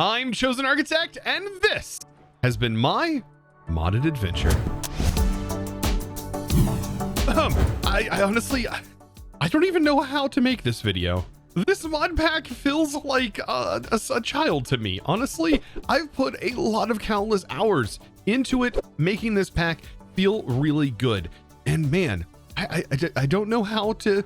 I'm ChosenArchitect, and this has been my modded adventure. I honestly, I don't even know how to make this video. This mod pack feels like a child to me. Honestly, I've put a lot of countless hours into it, making this pack feel really good. And man, I don't know how to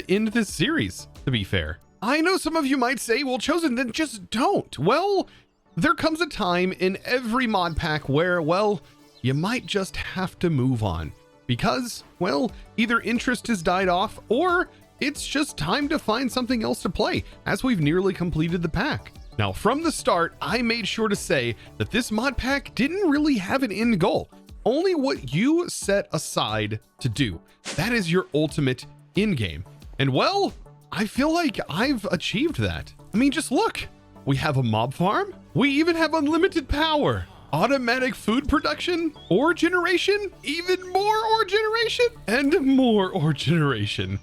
end this series, to be fair. I know some of you might say, well, Chosen, then just don't. Well, there comes a time in every mod pack where, well, you might just have to move on because, well, either interest has died off or it's just time to find something else to play as we've nearly completed the pack. Now, from the start, I made sure to say that this mod pack didn't really have an end goal, only what you set aside to do. That is your ultimate end game. And well, I feel like I've achieved that. I mean, just look, we have a mob farm. We even have unlimited power, automatic food production, ore generation, even more ore generation, and more ore generation.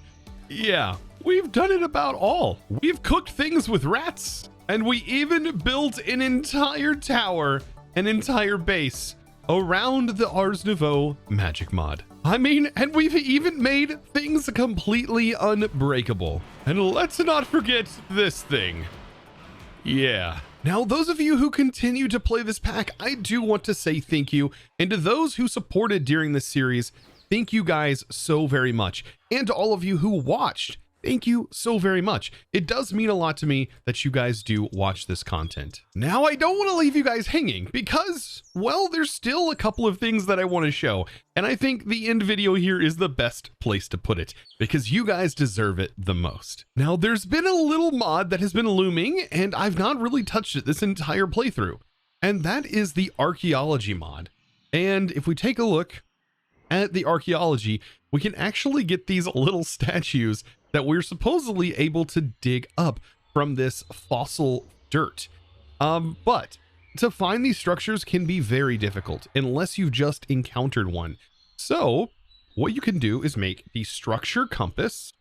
Yeah, we've done it about all. We've cooked things with rats, and we even built an entire tower, an entire base around the Ars Nouveau magic mod. I mean, and we've even made things completely unbreakable. And let's not forget this thing. Yeah. Now, those of you who continue to play this pack, I do want to say thank you. And to those who supported during this series, thank you guys so very much. And to all of you who watched, thank you so very much. It does mean a lot to me that you guys do watch this content. Now, I don't want to leave you guys hanging because, well, there's still a couple of things that I want to show. And I think the end video here is the best place to put it because you guys deserve it the most. Now, there's been a little mod that has been looming and I've not really touched it this entire playthrough. And that is the archaeology mod. And if we take a look at the archaeology, we can actually get these little statues that we're supposedly able to dig up from this fossil dirt. But to find these structures can be very difficult unless you've just encountered one. So what you can do is make the structure compass,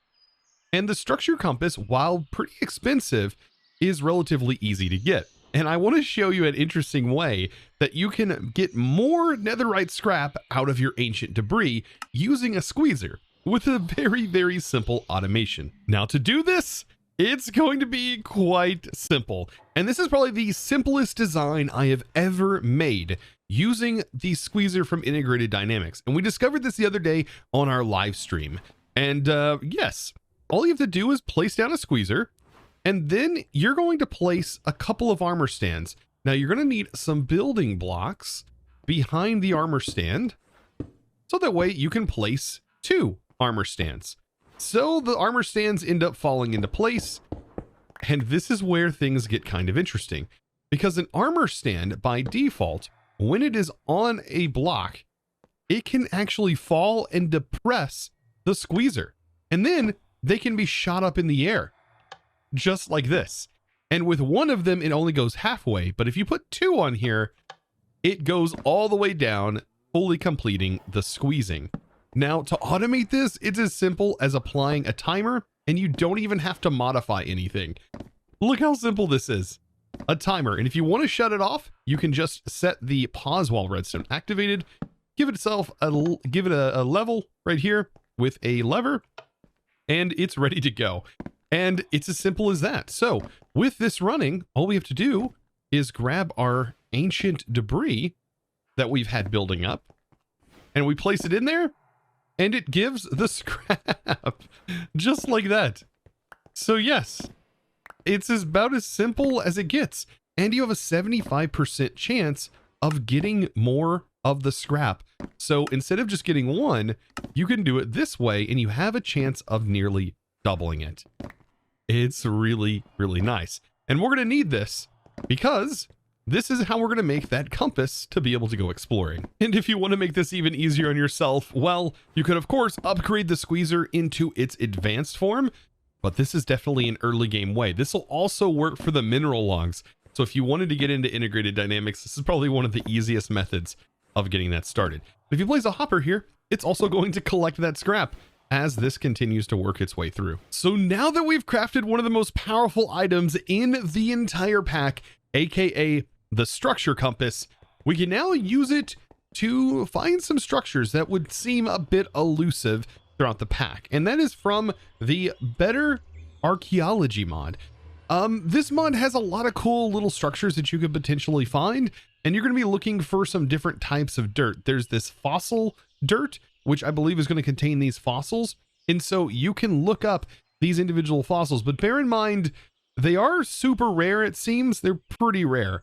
and the structure compass, while pretty expensive, is relatively easy to get. And I want to show you an interesting way that you can get more netherite scrap out of your ancient debris using a squeezer with a very, very simple automation. Now, to do this, it's going to be quite simple. And this is probably the simplest design I have ever made using the squeezer from Integrated Dynamics. And we discovered this the other day on our live stream. And yes, all you have to do is place down a squeezer, and then you're going to place a couple of armor stands. Now, you're going to need some building blocks behind the armor stand, so that way you can place two armor stands. So the armor stands end up falling into place. And this is where things get kind of interesting, because an armor stand by default, when it is on a block, it can actually fall and depress the squeezer. And then they can be shot up in the air, just like this. And with one of them, it only goes halfway. But if you put two on here, it goes all the way down, fully completing the squeezing. Now, to automate this, it's as simple as applying a timer, and you don't even have to modify anything. Look how simple this is. A timer. And if you want to shut it off, you can just set the pause while redstone activated, give it a level right here with a lever, and it's ready to go. And it's as simple as that. So with this running, all we have to do is grab our ancient debris that we've had building up, and we place it in there, and it gives the scrap just like that. So yes, it's about as simple as it gets. And you have a 75% chance of getting more of the scrap. So instead of just getting one, you can do it this way and you have a chance of nearly doubling it. It's really, really nice. And we're going to need this because this is how we're going to make that compass to be able to go exploring. And if you want to make this even easier on yourself, well, you could of course upgrade the squeezer into its advanced form, but this is definitely an early game way. This will also work for the mineral logs. So if you wanted to get into Integrated Dynamics, this is probably one of the easiest methods of getting that started. But if you place a hopper here, it's also going to collect that scrap as this continues to work its way through. So now that we've crafted one of the most powerful items in the entire pack, aka the structure compass, we can now use it to find some structures that would seem a bit elusive throughout the pack. And that is from the Better Archaeology mod. This mod has a lot of cool little structures that you could potentially find, and you're going to be looking for some different types of dirt. There's this fossil dirt, which I believe is going to contain these fossils. And so you can look up these individual fossils, but bear in mind, they are super rare. It seems they're pretty rare.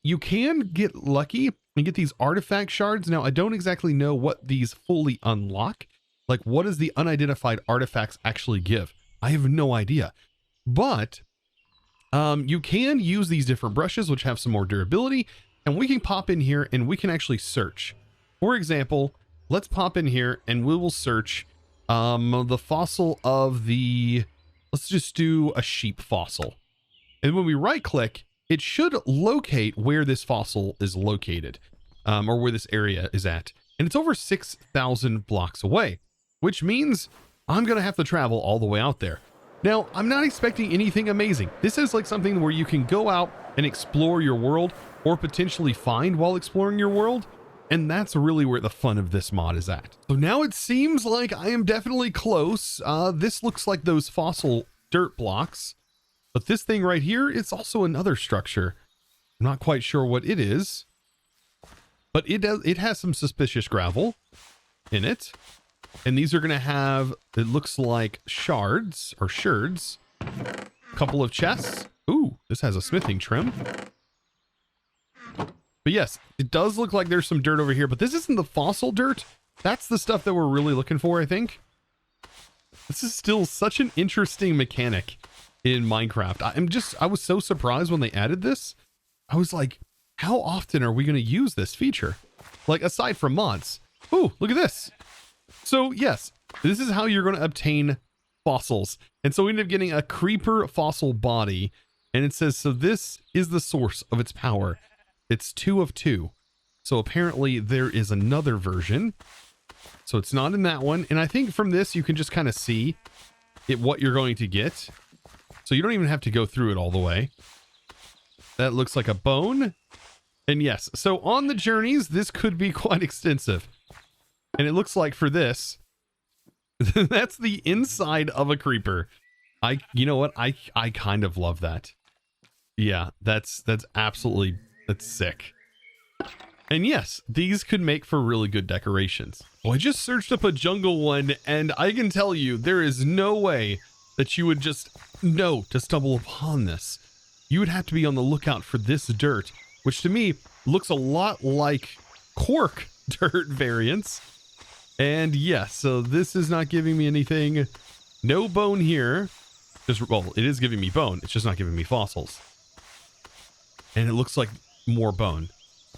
You can get lucky and get these artifact shards. Now, I don't exactly know what these fully unlock. Like, what does the unidentified artifacts actually give? I have no idea. But you can use these different brushes, which have some more durability, and we can pop in here and we can actually search. For example, let's pop in here and we will search the fossil of the, let's just do a sheep fossil. And when we right click, it should locate where this fossil is located, or where this area is at. And it's over 6,000 blocks away, which means I'm going to have to travel all the way out there. Now, I'm not expecting anything amazing. This is like something where you can go out and explore your world, or potentially find while exploring your world. And that's really where the fun of this mod is at. So now it seems like I am definitely close. This looks like those fossil dirt blocks, but this thing right here is also another structure. I'm not quite sure what it is, but it has some suspicious gravel in it. And these are going to have, it looks like shards or sherds, a couple of chests. Ooh, this has a smithing trim. But yes, it does look like there's some dirt over here, but this isn't the fossil dirt. That's the stuff that we're really looking for, I think. This is still such an interesting mechanic in Minecraft. I was so surprised when they added this. I was like, how often are we going to use this feature? Like, aside from mods. Ooh, look at this. So yes, this is how you're going to obtain fossils. And so we ended up getting a creeper fossil body. And it says, so this is the source of its power. It's 2 of 2. So apparently there is another version. So it's not in that one. And I think from this, you can just kind of see what you're going to get. So you don't even have to go through it all the way. That looks like a bone. And yes, so on the journeys, this could be quite extensive. And it looks like for this, that's the inside of a creeper. You know what? I kind of love that. Yeah, that's absolutely, that's sick. And yes, these could make for really good decorations. Well, I just searched up a jungle one, and I can tell you there is no way that you would just know to stumble upon this. You would have to be on the lookout for this dirt, which to me looks a lot like cork dirt variants. And yes, so this is not giving me anything. No bone here. Well, it is giving me bone. It's just not giving me fossils. And it looks like more bone.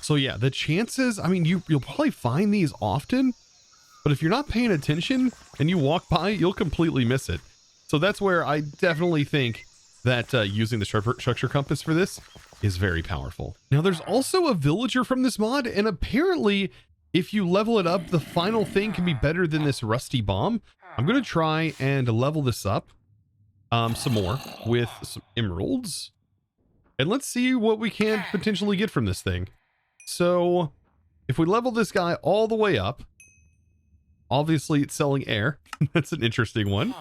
So yeah, the chances, I mean, you'll probably find these often, but if you're not paying attention and you walk by, you'll completely miss it. So that's where I definitely think that using the structure compass for this is very powerful. Now there's also a villager from this mod, and apparently if you level it up, the final thing can be better than this rusty bomb. I'm going to try and level this up some more with some emeralds. And let's see what we can potentially get from this thing. So if we level this guy all the way up, obviously it's selling air. That's an interesting one.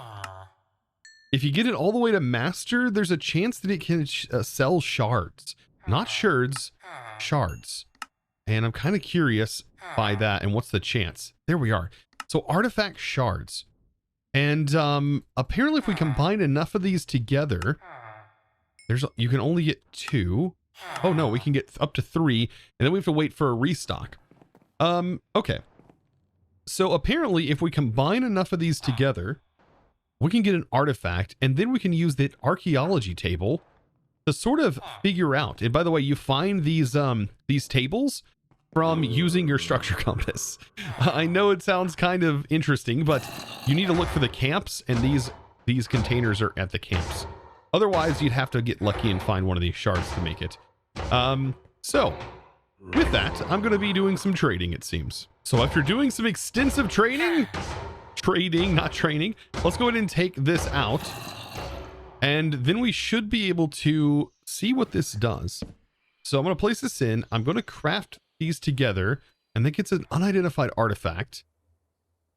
If you get it all the way to master, there's a chance that it can sell shards. Not sherds, shards. And I'm kind of curious by that. And what's the chance? There we are. So artifact shards. And apparently if we combine enough of these together, you can only get 2. Oh no, we can get up to 3, and then we have to wait for a restock. Okay. So apparently if we combine enough of these together, we can get an artifact, and then we can use the archaeology table to sort of figure out. And by the way, you find these tables from using your structure compass. I know it sounds kind of interesting, but you need to look for the camps, and these containers are at the camps. Otherwise, you'd have to get lucky and find one of these shards to make it. So with that, I'm going to be doing some trading, it seems. So after doing some extensive trading, not training, let's go ahead and take this out. And then we should be able to see what this does. So I'm going to place this in. I'm going to craft these together, and that gets an unidentified artifact.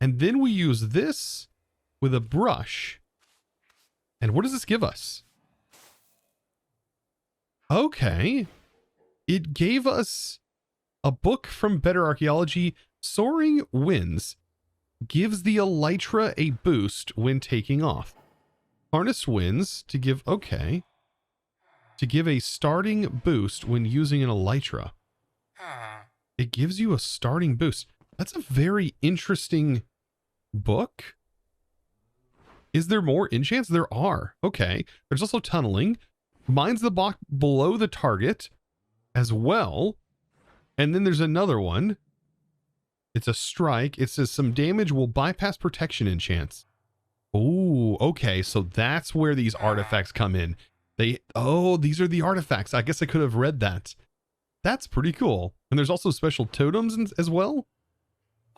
And then we use this with a brush. And what does this give us? Okay. It gave us a book from Better Archaeology. Soaring Winds gives the elytra a boost when taking off. Harness Winds to give, okay. To give a starting boost when using an elytra. It gives you a starting boost. That's a very interesting book. Is there more enchants? There are. Okay. There's also tunneling. Mines the block below the target as well. And then there's another one. It's a strike. It says some damage will bypass protection enchants. Oh, okay. So that's where these artifacts come in. These are the artifacts. I guess I could have read that. That's pretty cool. And there's also special totems as well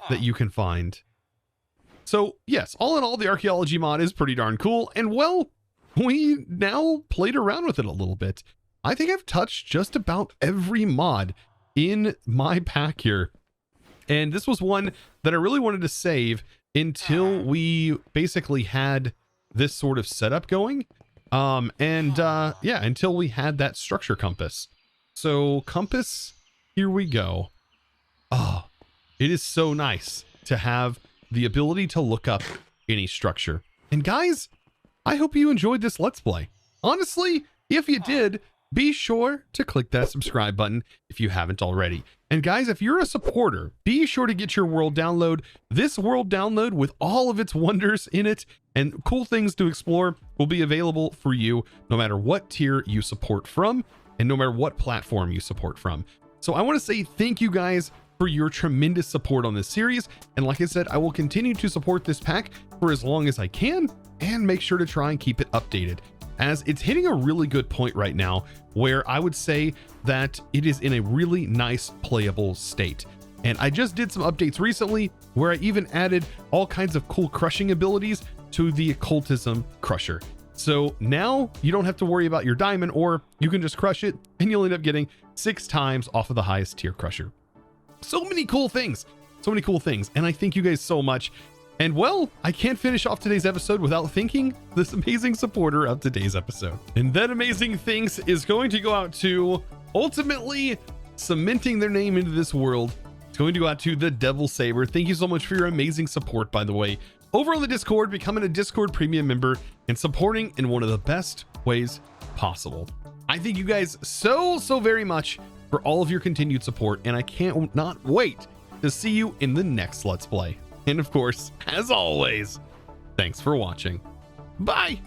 that you can find. So yes, all in all, the archaeology mod is pretty darn cool. And well, we now played around with it a little bit. I think I've touched just about every mod in my pack here. And this was one that I really wanted to save until we basically had this sort of setup going. Yeah, until we had that structure compass. So compass, here we go. Oh, it is so nice to have the ability to look up any structure. And guys, I hope you enjoyed this Let's Play. Honestly, if you did, be sure to click that subscribe button if you haven't already. And guys, if you're a supporter, be sure to get your world download. This world download with all of its wonders in it and cool things to explore will be available for you no matter what tier you support from and no matter what platform you support from. So I want to say thank you guys for your tremendous support on this series. And like I said, I will continue to support this pack for as long as I can and make sure to try and keep it updated, as it's hitting a really good point right now where I would say that it is in a really nice playable state. And I just did some updates recently where I even added all kinds of cool crushing abilities to the occultism crusher. So now you don't have to worry about your diamond ore, you can just crush it and you'll end up getting 6 times off of the highest tier crusher. So many cool things, and I thank you guys so much. And well, I can't finish off today's episode without thanking this amazing supporter of today's episode. And that amazing thanks is going to go out to ultimately cementing their name into this world. It's going to go out to the Devil Saber. Thank you so much for your amazing support, by the way, over on the Discord, becoming a Discord premium member and supporting in one of the best ways possible. I thank you guys so very much for all of your continued support, and I can't not wait to see you in the next Let's Play. And of course, as always, thanks for watching. Bye!